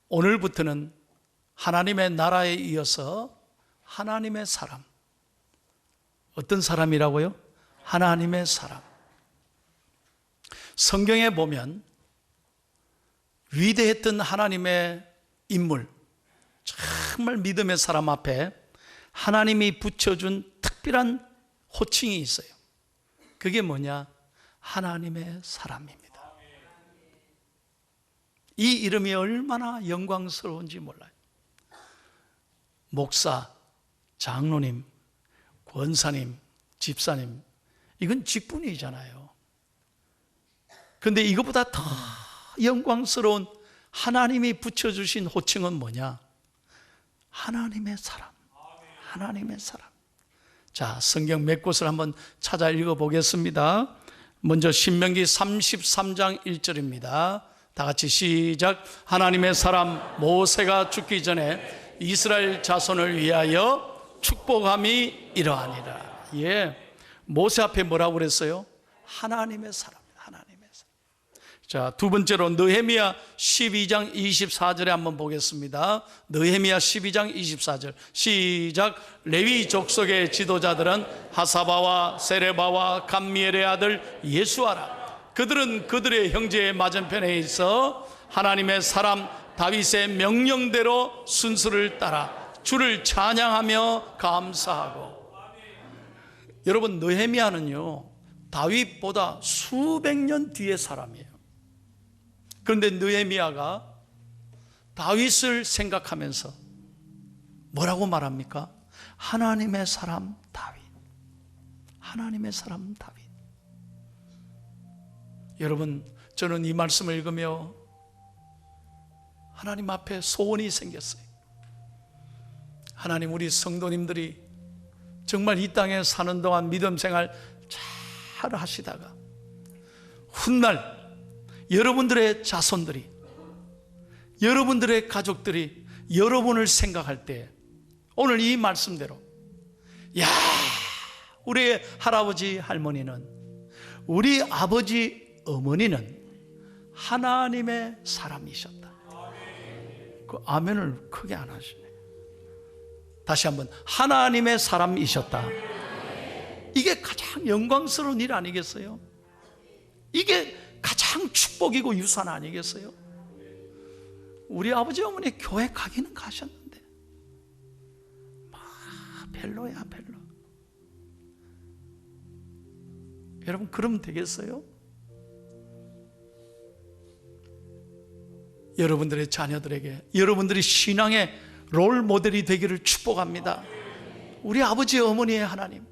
오늘부터는 하나님의 나라에 이어서 하나님의 사람. 어떤 사람이라고요? 하나님의 사람. 성경에 보면 위대했던 하나님의 인물, 정말 믿음의 사람 앞에 하나님이 붙여준 특별한 호칭이 있어요. 그게 뭐냐? 하나님의 사람입니다. 이 이름이 얼마나 영광스러운지 몰라요. 목사, 장로님, 권사님, 집사님, 이건 직분이잖아요. 그런데 이것보다 더 영광스러운 하나님이 붙여주신 호칭은 뭐냐? 하나님의 사람. 하나님의 사람. 자, 성경 몇 곳을 한번 찾아 읽어보겠습니다. 먼저 신명기 33장 1절입니다. 다 같이 시작. 하나님의 사람 모세가 죽기 전에 이스라엘 자손을 위하여 축복함이 이러하니라. 예, 모세 앞에 뭐라고 그랬어요? 하나님의 사람. 하나님의 사람. 자, 두 번째로 느헤미야 12장 24절에 한번 보겠습니다. 느헤미야 12장 24절 시작. 레위 족속의 지도자들은 하사바와 세레바와 감미엘의 아들 예수아라. 그들은 그들의 형제의 맞은편에 있어 하나님의 사람 다윗의 명령대로 순수를 따라 주를 찬양하며 감사하고. 여러분, 느헤미야는요 다윗보다 수백 년 뒤의 사람이에요. 그런데 느헤미야가 다윗을 생각하면서 뭐라고 말합니까? 하나님의 사람 다윗. 하나님의 사람 다윗. 여러분, 저는 이 말씀을 읽으며 하나님 앞에 소원이 생겼어요. 하나님, 우리 성도님들이 정말 이 땅에 사는 동안 믿음 생활 잘 하시다가 훗날 여러분들의 자손들이, 여러분들의 가족들이 여러분을 생각할 때 오늘 이 말씀대로, 야, 우리 할아버지 할머니는, 우리 아버지 어머니는 하나님의 사람이셨다. 그 아멘을 크게 안 하시네. 다시 한번, 하나님의 사람이셨다. 이게 가장 영광스러운 일 아니겠어요? 이게 가장 축복이고 유산 아니겠어요? 우리 아버지 어머니 교회 가기는 가셨는데 별로야, 별로. 여러분, 그러면 되겠어요? 여러분들의 자녀들에게 여러분들이 신앙의 롤 모델이 되기를 축복합니다. 우리 아버지 어머니의 하나님,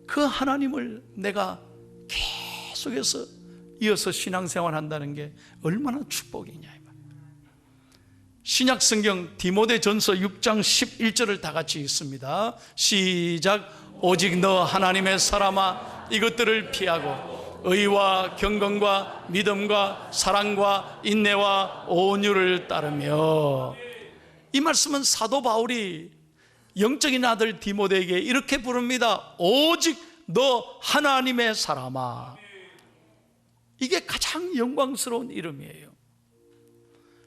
그 하나님을 내가 계속해서 이어서 신앙생활 한다는 게 얼마나 축복이냐. 신약성경 디모데전서 6장 11절을 다 같이 읽습니다. 시작. 오직 너 하나님의 사람아, 이것들을 피하고 의와 경건과 믿음과 사랑과 인내와 온유를 따르며. 이 말씀은 사도 바울이 영적인 아들 디모데에게 이렇게 부릅니다. 오직 너 하나님의 사람아. 이게 가장 영광스러운 이름이에요.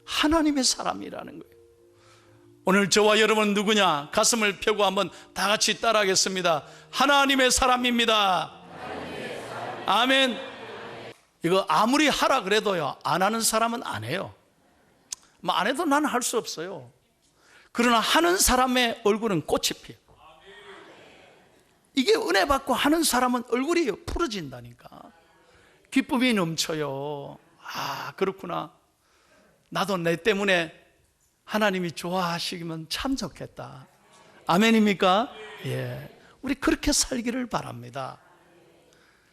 하나님의 사람이라는 거예요. 오늘 저와 여러분 누구냐? 가슴을 펴고 한번 다 같이 따라하겠습니다. 하나님의 사람입니다. 아멘. 이거 아무리 하라 그래도요, 안 하는 사람은 안 해요. 뭐 안 해도 나는 할 수 없어요. 그러나 하는 사람의 얼굴은 꽃이 피어요. 이게 은혜 받고 하는 사람은 얼굴이 푸르진다니까. 기쁨이 넘쳐요. 아, 그렇구나. 나도 내 때문에 하나님이 좋아하시면 참 좋겠다. 아멘입니까? 예. 우리 그렇게 살기를 바랍니다.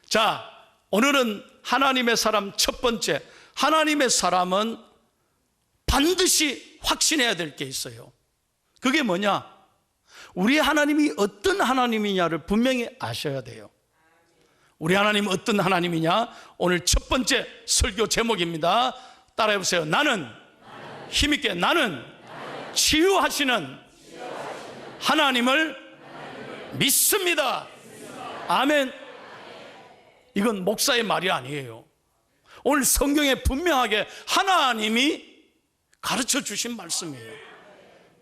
자, 오늘은 하나님의 사람 첫 번째, 하나님의 사람은 반드시 확신해야 될 게 있어요. 그게 뭐냐? 우리 하나님이 어떤 하나님이냐를 분명히 아셔야 돼요. 우리 하나님 어떤 하나님이냐? 오늘 첫 번째 설교 제목입니다. 따라해보세요. 나는 힘있게, 나는 치유하시는 하나님을 믿습니다. 아멘. 이건 목사의 말이 아니에요. 오늘 성경에 분명하게 하나님이 가르쳐 주신 말씀이에요.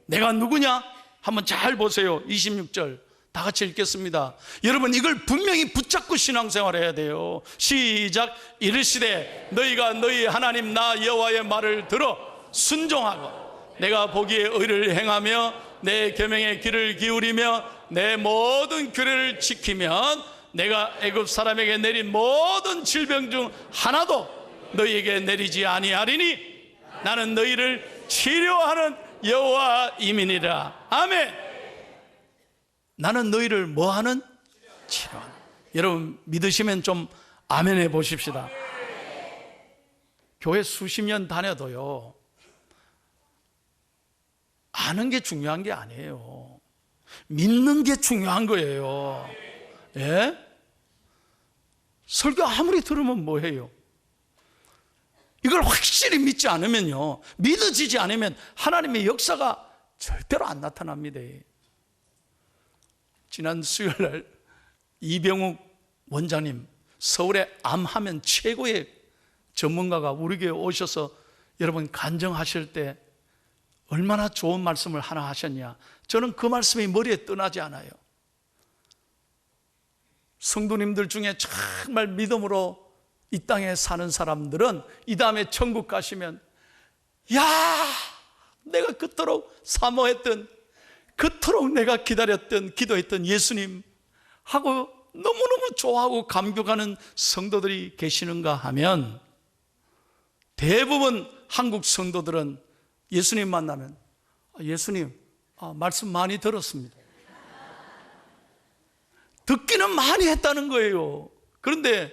내가 누구냐? 한번 잘 보세요. 26절 다 같이 읽겠습니다. 여러분, 이걸 분명히 붙잡고 신앙생활을 해야 돼요. 시작. 이르시되 너희가 너희 하나님 나 여호와의 말을 들어 순종하고 내가 보기에 의를 행하며 내 계명의 귀를 기울이며 내 모든 규례를 지키면 내가 애굽 사람에게 내린 모든 질병 중 하나도 너희에게 내리지 아니하리니 나는 너희를 치료하는 여호와임이니라. 아멘. 나는 너희를 뭐하는? 치료하는. 여러분 믿으시면 좀 아멘 해 보십시다. 교회 수십 년 다녀도요, 아는 게 중요한 게 아니에요. 믿는 게 중요한 거예요. 예? 설교 아무리 들으면 뭐해요? 이걸 확실히 믿지 않으면요, 믿어지지 않으면 하나님의 역사가 절대로 안 나타납니다. 지난 수요일날 이병욱 원장님, 서울의 암하면 최고의 전문가가 우리 교회에 오셔서 여러분 간증하실 때 얼마나 좋은 말씀을 하나 하셨냐. 저는 그 말씀이 머리에 떠나지 않아요. 성도님들 중에 정말 믿음으로 이 땅에 사는 사람들은 이 다음에 천국 가시면, 야, 내가 그토록 사모했던, 그토록 내가 기다렸던, 기도했던 예수님 하고 너무너무 좋아하고 감격하는 성도들이 계시는가 하면, 대부분 한국 성도들은 예수님 만나면, 예수님, 말씀 많이 들었습니다. 듣기는 많이 했다는 거예요. 그런데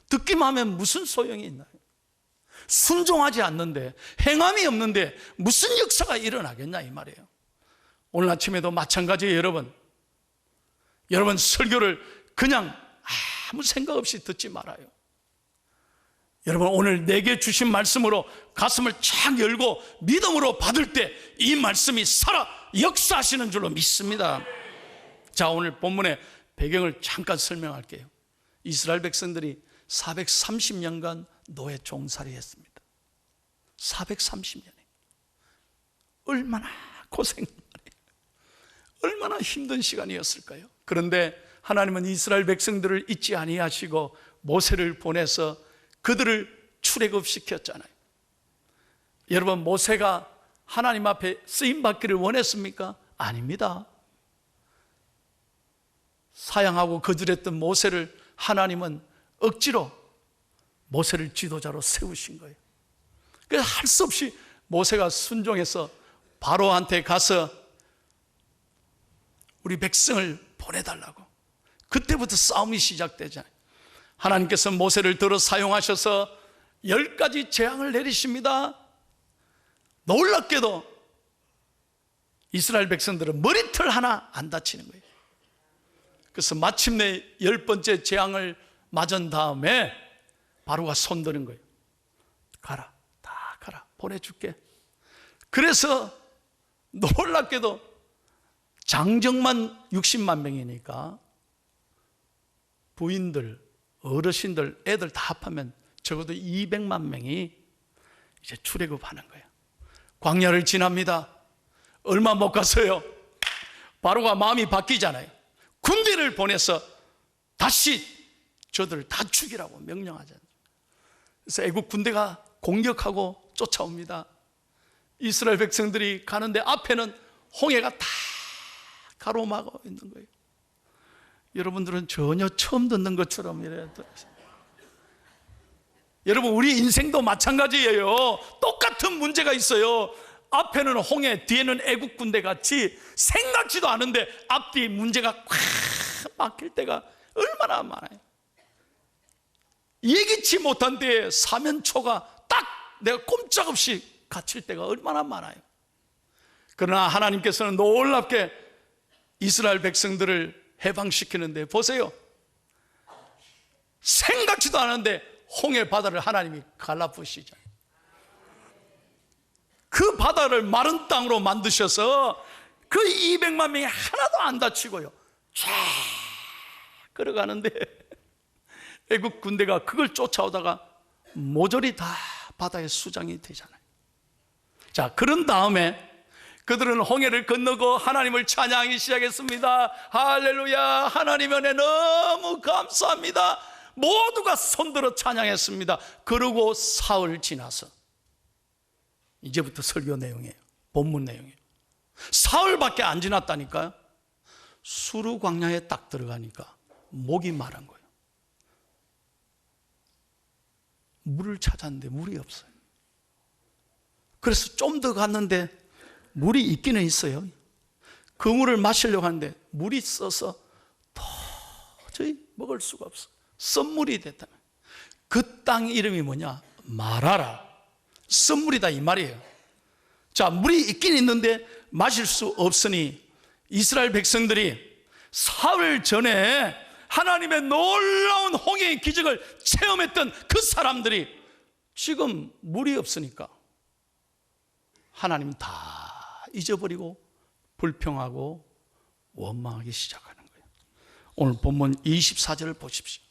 듣기만 하면 무슨 소용이 있나요? 순종하지 않는데, 행함이 없는데 무슨 역사가 일어나겠냐 이 말이에요. 오늘 아침에도 마찬가지예요. 여러분 설교를 그냥 아무 생각 없이 듣지 말아요. 여러분 오늘 내게 주신 말씀으로 가슴을 쫙 열고 믿음으로 받을 때 이 말씀이 살아 역사하시는 줄로 믿습니다. 자, 오늘 본문의 배경을 잠깐 설명할게요. 이스라엘 백성들이 430년간 노예 종살이 했습니다. 430년에 얼마나 고생, 얼마나 힘든 시간이었을까요? 그런데 하나님은 이스라엘 백성들을 잊지 아니하시고 모세를 보내서 그들을 출애굽시켰잖아요. 여러분, 모세가 하나님 앞에 쓰임받기를 원했습니까? 아닙니다. 사양하고 거절했던 모세를 하나님은 억지로 모세를 지도자로 세우신 거예요. 그래서 할 수 없이 모세가 순종해서 바로한테 가서 우리 백성을 보내달라고. 그때부터 싸움이 시작되잖아요. 하나님께서 모세를 들어 사용하셔서 10가지 재앙을 내리십니다. 놀랍게도 이스라엘 백성들은 머리털 하나 안 다치는 거예요. 그래서 마침내 10번째 재앙을 맞은 다음에 바로가 손드는 거예요. 가라, 다 가라, 보내줄게. 그래서 놀랍게도 장정만 60만 명이니까 부인들, 어르신들, 애들 다 합하면 적어도 200만 명이 이제 출애굽하는 거예요. 광야를 지납니다. 얼마 못 갔어요. 바로가 마음이 바뀌잖아요. 군대를 보내서 다시 저들을 다 죽이라고 명령하잖아요. 그래서 애국 군대가 공격하고 쫓아옵니다. 이스라엘 백성들이 가는데 앞에는 홍해가 다 가로막고 있는 거예요. 여러분들은 전혀 처음 듣는 것처럼 이래요. 여러분, 우리 인생도 마찬가지예요. 똑같은 문제가 있어요. 앞에는 홍해, 뒤에는 애국 군대 같이 생각지도 않은데 앞뒤 문제가 꽉 막힐 때가 얼마나 많아요. 예기치 못한 때에 사면초가 딱 내가 꼼짝없이 갇힐 때가 얼마나 많아요. 그러나 하나님께서는 놀랍게 이스라엘 백성들을 해방시키는데 보세요. 생각지도 않은데 홍해 바다를 하나님이 갈라부으시잖아요. 그 바다를 마른 땅으로 만드셔서 그 200만 명이 하나도 안 다치고요, 쫙 걸어가는데 애국 군대가 그걸 쫓아오다가 모조리 다 바다에 수장이 되잖아요. 자, 그런 다음에 그들은 홍해를 건너고 하나님을 찬양하기 시작했습니다. 할렐루야, 하나님의 은혜 너무 감사합니다. 모두가 손들어 찬양했습니다. 그러고 사흘 지나서, 이제부터 설교 내용이에요. 본문 내용이에요. 사흘밖에 안 지났다니까요. 수르 광야에 딱 들어가니까 목이 마른 거예요. 물을 찾았는데 물이 없어요. 그래서 좀 더 갔는데 물이 있기는 있어요. 그 물을 마시려고 하는데 물이 써서 도저히 먹을 수가 없어. 썸물이 됐다. 그 땅 이름이 뭐냐? 마라라. 썸물이다 이 말이에요. 자, 물이 있긴 있는데 마실 수 없으니 이스라엘 백성들이 사흘 전에 하나님의 놀라운 홍해의 기적을 체험했던 그 사람들이 지금 물이 없으니까 하나님 다 잊어버리고 불평하고 원망하기 시작하는 거예요. 오늘 본문 24절을 보십시오.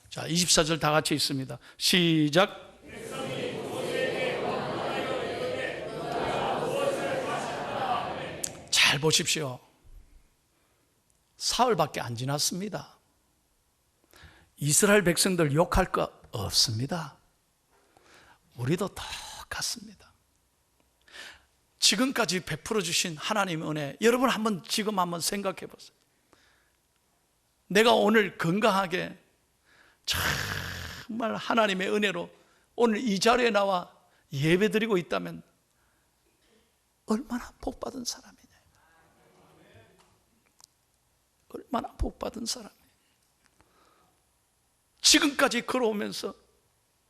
자, 24절 다 같이 있습니다. 시작. 잘 보십시오. 사흘밖에 안 지났습니다. 이스라엘 백성들 욕할 거 없습니다. 우리도 똑같습니다. 지금까지 베풀어 주신 하나님의 은혜, 여러분 지금 한번 생각해 보세요. 내가 오늘 건강하게 정말 하나님의 은혜로 오늘 이 자리에 나와 예배드리고 있다면 얼마나 복받은 사람이냐. 얼마나 복받은 사람이에요. 지금까지 걸어오면서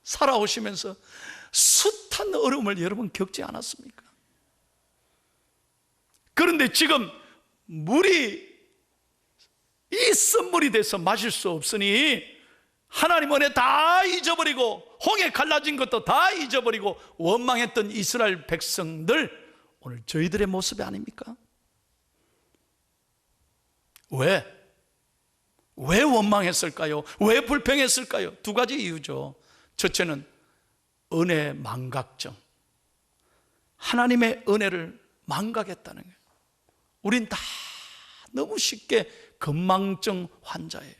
살아오시면서 숱한 어려움을 여러분 겪지 않았습니까? 그런데 지금 물이 이 썸물이 돼서 마실 수 없으니 하나님 은혜 다 잊어버리고 홍해 갈라진 것도 다 잊어버리고 원망했던 이스라엘 백성들, 오늘 저희들의 모습이 아닙니까? 왜 원망했을까요? 왜 불평했을까요? 두 가지 이유죠. 첫째는 은혜 망각증. 하나님의 은혜를 망각했다는 거예요. 우린 다 너무 쉽게 건망증 환자예요.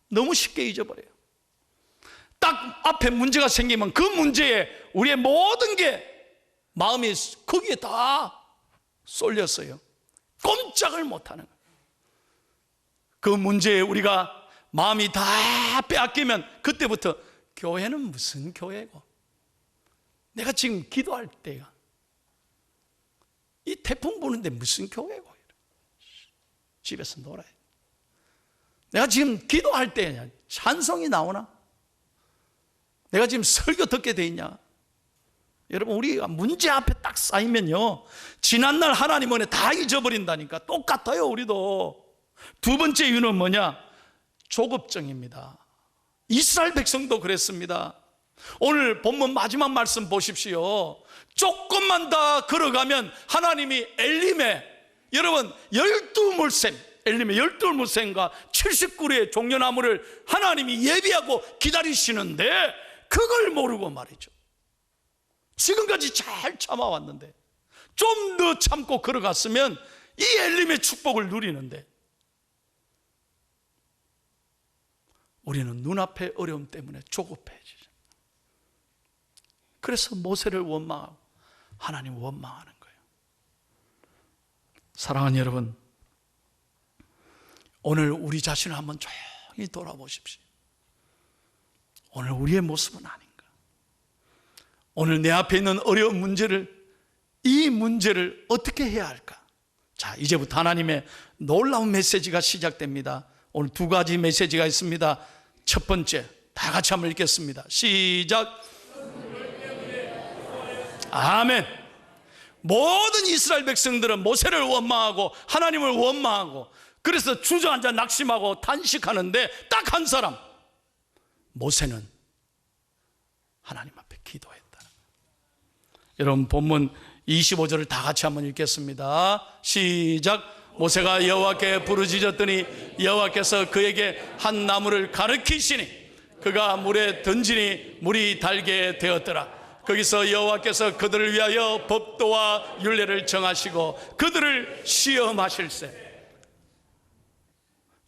너무 쉽게 잊어버려요. 딱 앞에 문제가 생기면 그 문제에 우리의 모든 게 마음이 거기에 다 쏠렸어요. 꼼짝을 못하는 거예요. 그 문제에 우리가 마음이 다 빼앗기면 그때부터 교회는 무슨 교회고, 내가 지금 기도할 때가 이 태풍 부는데 무슨 교회고, 집에서 놀아요. 내가 지금 기도할 때 찬송이 나오나? 내가 지금 설교 듣게 돼 있냐? 여러분, 우리가 문제 앞에 딱 쌓이면요, 지난날 하나님 은혜 다 잊어버린다니까. 똑같아요, 우리도. 두 번째 이유는 뭐냐? 조급증입니다. 이스라엘 백성도 그랬습니다. 오늘 본문 마지막 말씀 보십시오. 조금만 더 걸어가면 하나님이 엘림의, 여러분 12물샘, 엘림의 12물샘과 70그루의 종려나무를 하나님이 예비하고 기다리시는데 그걸 모르고 말이죠. 지금까지 잘 참아왔는데 좀 더 참고 걸어갔으면 이 엘림의 축복을 누리는데 우리는 눈앞의 어려움 때문에 조급해지죠. 그래서 모세를 원망하고 하나님 원망하는 거예요. 사랑하는 여러분, 오늘 우리 자신을 한번 조용히 돌아보십시오. 오늘 우리의 모습은 아닌가? 오늘 내 앞에 있는 어려운 문제를, 이 문제를 어떻게 해야 할까? 자, 이제부터 하나님의 놀라운 메시지가 시작됩니다. 오늘 두 가지 메시지가 있습니다. 첫 번째, 다 같이 한번 읽겠습니다. 시작. 아멘. 모든 이스라엘 백성들은 모세를 원망하고 하나님을 원망하고 그래서 주저앉아 낙심하고 탄식하는데 딱 한 사람, 모세는 하나님 앞에 기도했다. 여러분, 본문 25절을 다 같이 한번 읽겠습니다. 시작. 모세가 여호와께 부르짖었더니 여호와께서 그에게 한 나무를 가르치시니 그가 물에 던지니 물이 달게 되었더라. 거기서 여호와께서 그들을 위하여 법도와 율례를 정하시고 그들을 시험하실세.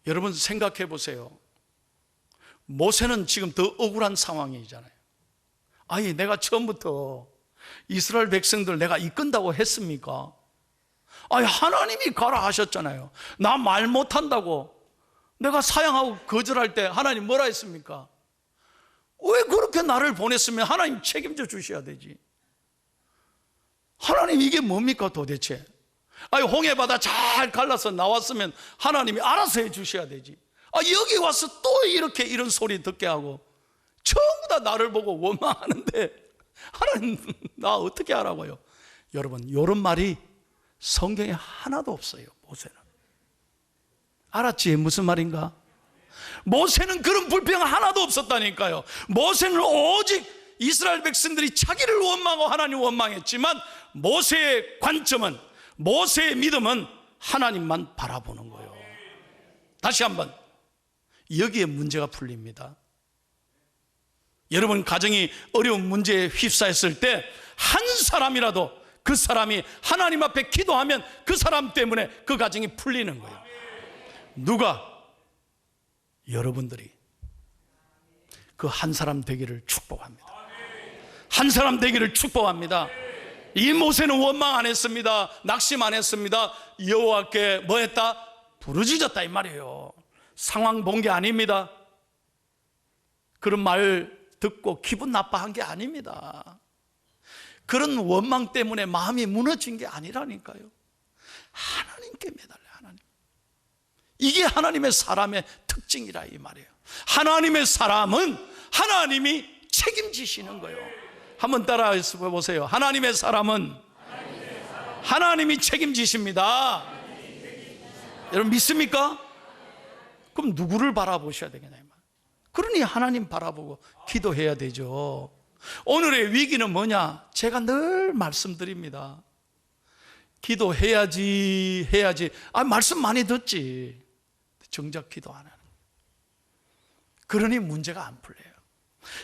여러분 생각해 보세요. 모세는 지금 더 억울한 상황이잖아요. 아니 내가 처음부터 이스라엘 백성들 내가 이끈다고 했습니까? 아니 하나님이 가라 하셨잖아요. 나 말 못한다고 내가 사양하고 거절할 때 하나님 뭐라 했습니까? 왜 그렇게 나를 보냈으면 하나님 책임져 주셔야 되지. 하나님 이게 뭡니까 도대체? 아니 홍해바다 잘 갈라서 나왔으면 하나님이 알아서 해 주셔야 되지. 여기 와서 또 이렇게 이런 소리 듣게 하고 전부 다 나를 보고 원망하는데 하나님 나 어떻게 하라고요? 여러분 이런 말이 성경에 하나도 없어요. 모세는 알았지? 무슨 말인가? 모세는 그런 불평 하나도 없었다니까요. 모세는 오직 이스라엘 백성들이 자기를 원망하고 하나님 원망했지만 모세의 관점은, 모세의 믿음은 하나님만 바라보는 거예요. 다시 한번 여기에 문제가 풀립니다. 여러분 가정이 어려운 문제에 휩싸였을 때 한 사람이라도 그 사람이 하나님 앞에 기도하면 그 사람 때문에 그 가정이 풀리는 거예요. 누가? 여러분들이 그 한 사람 되기를 축복합니다. 한 사람 되기를 축복합니다. 이 모세는 원망 안 했습니다. 낙심 안 했습니다. 여호와께 뭐 했다? 부르짖었다 이 말이에요. 상황 본 게 아닙니다. 그런 말 듣고 기분 나빠한 게 아닙니다. 그런 원망 때문에 마음이 무너진 게 아니라니까요. 하나님께 매달려. 하나님. 이게 하나님의 사람의 특징이라 이 말이에요. 하나님의 사람은 하나님이 책임지시는 거예요. 한번 따라해서 보세요. 하나님의 사람은 하나님이 책임지십니다. 여러분 믿습니까? 그럼 누구를 바라보셔야 되겠나요? 그러니 하나님 바라보고 기도해야 되죠. 오늘의 위기는 뭐냐? 제가 늘 말씀드립니다. 기도해야지 해야지. 말씀 많이 듣지. 정작 기도 안 하는. 그러니 문제가 안 풀려요.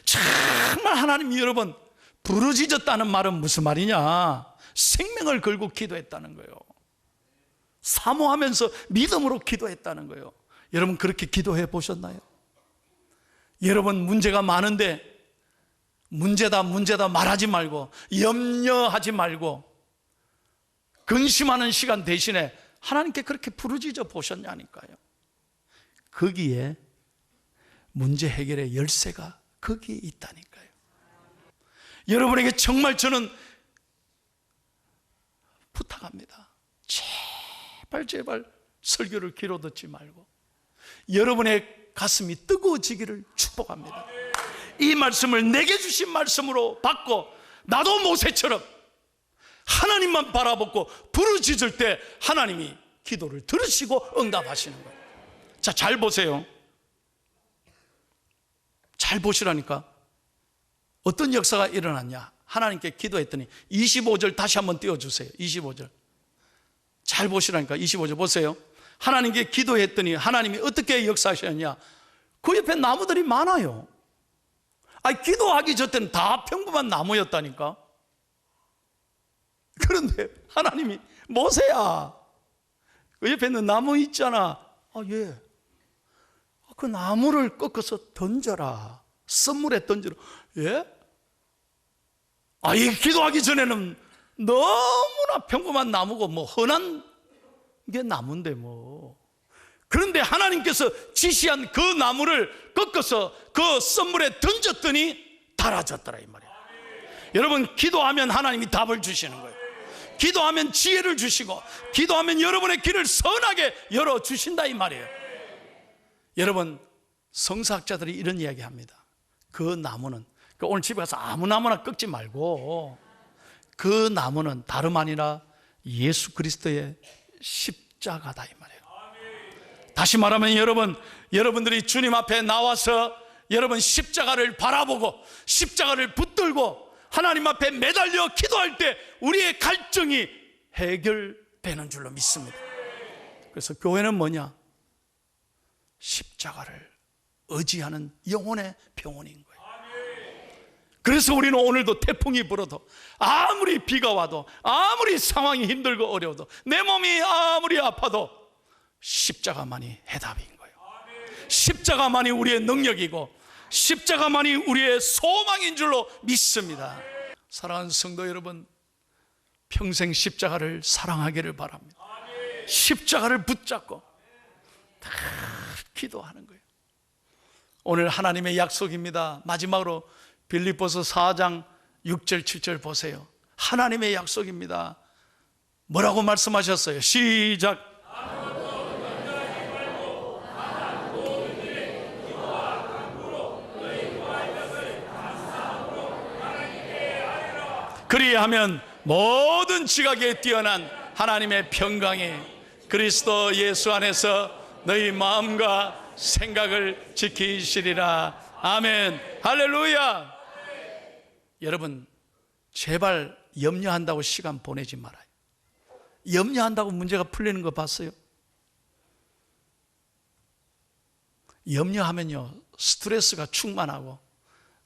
정말 하나님 여러분 부르짖었다는 말은 무슨 말이냐? 생명을 걸고 기도했다는 거예요. 사모하면서 믿음으로 기도했다는 거예요. 여러분 그렇게 기도해 보셨나요? 여러분 문제가 많은데 문제다 말하지 말고 염려하지 말고 근심하는 시간 대신에 하나님께 그렇게 부르짖어 보셨냐니까요. 거기에 문제 해결의 열쇠가 거기에 있다니까요. 여러분에게 정말 저는 부탁합니다. 제발 설교를 귀로 듣지 말고 여러분의 가슴이 뜨거워지기를 축복합니다. 이 말씀을 내게 주신 말씀으로 받고 나도 모세처럼 하나님만 바라보고 부르짖을 때 하나님이 기도를 들으시고 응답하시는 거예요. 자, 잘 보세요. 잘 보시라니까. 어떤 역사가 일어났냐? 하나님께 기도했더니 25절 다시 한번 띄워주세요. 25절 잘 보시라니까. 25절 보세요. 하나님께 기도했더니 하나님이 어떻게 역사하셨냐? 그 옆에 나무들이 많아요. 기도하기 전에는 다 평범한 나무였다니까. 그런데 하나님이 모세야 그 옆에 있는 나무 있잖아. 예. 그 나무를 꺾어서 던져라. 썸물에 던져라. 예? 이 기도하기 전에는 너무나 평범한 나무고 흔한 게 나무인데 뭐. 그런데 하나님께서 지시한 그 나무를 꺾어서 그 썸물에 던졌더니 달아졌더라 이 말이에요. 여러분 기도하면 하나님이 답을 주시는 거예요. 기도하면 지혜를 주시고 기도하면 여러분의 길을 선하게 열어주신다 이 말이에요. 여러분 성서학자들이 이런 이야기 합니다. 그 나무는 오늘 집에 가서 아무 나무나 꺾지 말고 그 나무는 다름 아니라 예수 그리스도의 십자가다 이 말이에요. 다시 말하면 여러분들이 주님 앞에 나와서 여러분 십자가를 바라보고 십자가를 붙들고 하나님 앞에 매달려 기도할 때 우리의 갈증이 해결되는 줄로 믿습니다. 그래서 교회는 뭐냐? 십자가를 의지하는 영혼의 병원인 거예요. 그래서 우리는 오늘도 태풍이 불어도, 아무리 비가 와도, 아무리 상황이 힘들고 어려워도, 내 몸이 아무리 아파도 십자가만이 해답인 거예요. 십자가만이 우리의 능력이고 십자가만이 우리의 소망인 줄로 믿습니다. 사랑하는 성도 여러분, 평생 십자가를 사랑하기를 바랍니다. 십자가를 붙잡고 다 기도하는 거예요. 오늘 하나님의 약속입니다. 마지막으로 빌립보서 4장 6절 7절 보세요. 하나님의 약속입니다. 뭐라고 말씀하셨어요? 시작. 그리하면 모든 지각에 뛰어난 하나님의 평강이 그리스도 예수 안에서 너희 마음과 생각을 지키시리라. 아멘. 할렐루야. 여러분, 제발 염려한다고 시간 보내지 말아요. 염려한다고 문제가 풀리는 거 봤어요? 염려하면요, 스트레스가 충만하고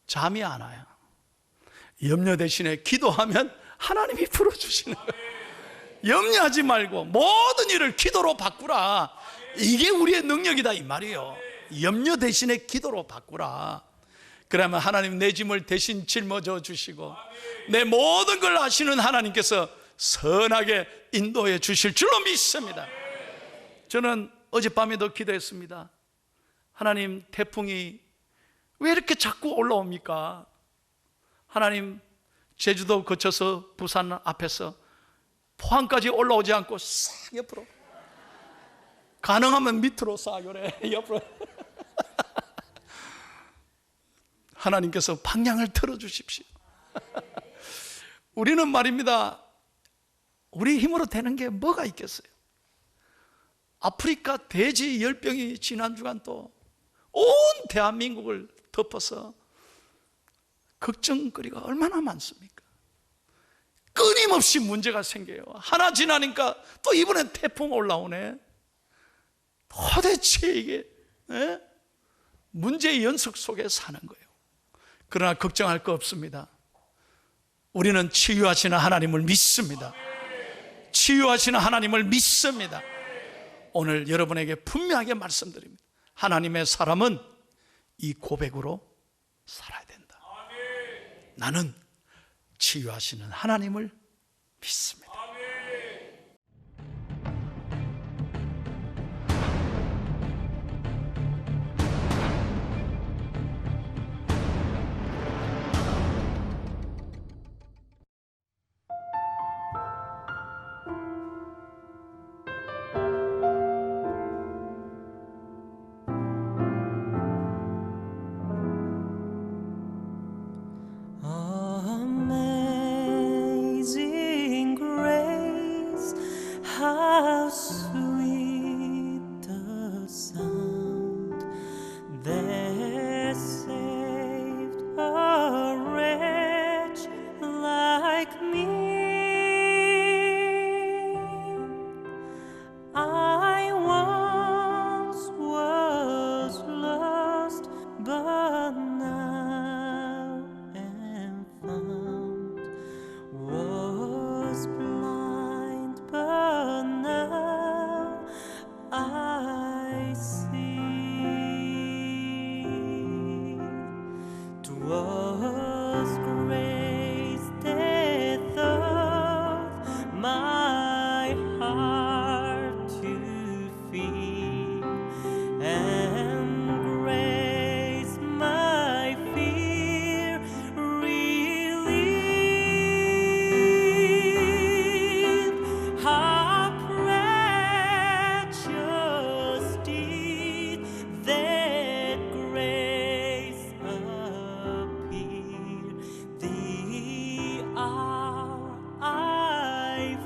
잠이 안 와요. 염려 대신에 기도하면 하나님이 풀어주시는 거예요. 염려하지 말고 모든 일을 기도로 바꾸라. 이게 우리의 능력이다 이 말이에요. 염려 대신에 기도로 바꾸라. 그러면 하나님 내 짐을 대신 짊어져 주시고 내 모든 걸 아시는 하나님께서 선하게 인도해 주실 줄로 믿습니다. 저는 어젯밤에도 기도했습니다. 하나님, 태풍이 왜 이렇게 자꾸 올라옵니까? 하나님, 제주도 거쳐서 부산 앞에서 포항까지 올라오지 않고 싹 옆으로, 가능하면 밑으로 싹 요래 옆으로 하나님께서 방향을 틀어주십시오. 우리는 말입니다, 우리 힘으로 되는 게 뭐가 있겠어요? 아프리카 돼지 열병이 지난 주간 또 온 대한민국을 덮어서 걱정거리가 얼마나 많습니까? 끊임없이 문제가 생겨요. 하나 지나니까 또 이번엔 태풍 올라오네. 도대체 이게 문제의 연속 속에 사는 거예요. 그러나 걱정할 거 없습니다. 우리는 치유하시는 하나님을 믿습니다. 치유하시는 하나님을 믿습니다. 오늘 여러분에게 분명하게 말씀드립니다. 하나님의 사람은 이 고백으로 살아야 된다. 나는 치유하시는 하나님을 믿습니다. Amazing grace, how sweet the sound that saved a wretch like me. I once was lost, but now am found. Was blind, but now I see. 'Twas grace that taught my heart to fear, and grace my fear relieved. How precious did that grace appear, the hour I